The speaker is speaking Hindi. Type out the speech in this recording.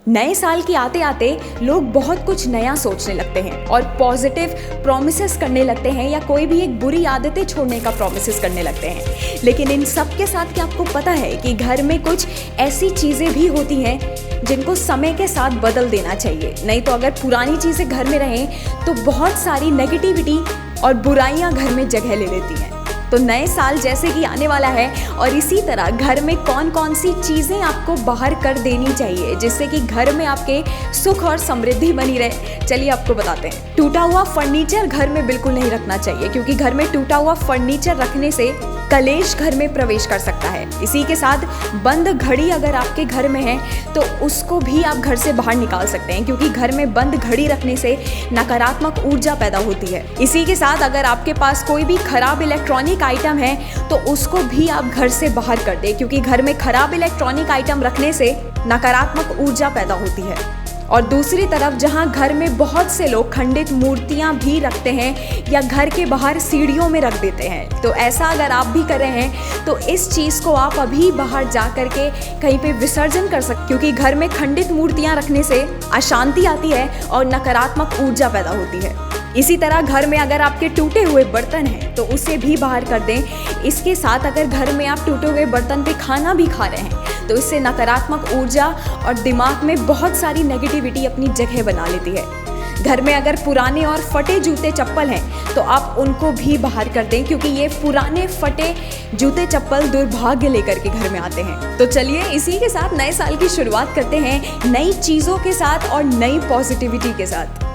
नए साल के आते आते लोग बहुत कुछ नया सोचने लगते हैं और पॉजिटिव प्रॉमिसेस करने लगते हैं या कोई भी एक बुरी आदतें छोड़ने का प्रॉमिसेस करने लगते हैं। लेकिन इन सब के साथ क्या आपको पता है कि घर में कुछ ऐसी चीज़ें भी होती हैं जिनको समय के साथ बदल देना चाहिए। नहीं तो अगर पुरानी चीज़ें घर में रहें तो बहुत सारी नेगेटिविटी और बुराइयां घर में जगह ले लेती हैं। तो नए साल जैसे कि आने वाला है और इसी तरह घर में कौन कौन सी चीज़ें आपको बाहर कर देनी चाहिए जिससे कि घर में आपके सुख और समृद्धि बनी रहे, चलिए आपको बताते हैं। टूटा हुआ फर्नीचर घर में बिल्कुल नहीं रखना चाहिए, क्योंकि घर में टूटा हुआ फर्नीचर रखने से कलेश घर में प्रवेश कर सकता है। इसी के साथ बंद घड़ी अगर आपके घर में है तो उसको भी आप घर से बाहर निकाल सकते हैं, क्योंकि घर में बंद घड़ी रखने से नकारात्मक ऊर्जा पैदा होती है। इसी के साथ अगर आपके पास कोई भी खराब इलेक्ट्रॉनिक आइटम है तो उसको भी आप घर से बाहर कर दें, क्योंकि घर में खराब इलेक्ट्रॉनिक आइटम रखने से नकारात्मक ऊर्जा पैदा होती है। और दूसरी तरफ जहां घर में बहुत से लोग खंडित मूर्तियां भी रखते हैं या घर के बाहर सीढ़ियों में रख देते हैं, तो ऐसा अगर आप भी कर रहे हैं तो इस चीज़ को आप अभी बाहर जा कर के कहीं पे विसर्जन कर सकते, क्योंकि घर में खंडित मूर्तियां रखने से अशांति आती है और नकारात्मक ऊर्जा पैदा होती है। इसी तरह घर में अगर आपके टूटे हुए बर्तन हैं तो उसे भी बाहर कर दें। इसके साथ अगर घर में आप टूटे हुए बर्तन पे खाना भी खा रहे हैं तो इससे नकारात्मक ऊर्जा और दिमाग में बहुत सारी नेगेटिविटी अपनी जगह बना लेती है। घर में अगर पुराने और फटे जूते चप्पल हैं तो आप उनको भी बाहर कर दें, क्योंकि ये पुराने फटे जूते चप्पल दुर्भाग्य लेकर के घर में आते हैं। तो चलिए इसी के साथ नए साल की शुरुआत करते हैं नई चीज़ों के साथ और नई पॉजिटिविटी के साथ।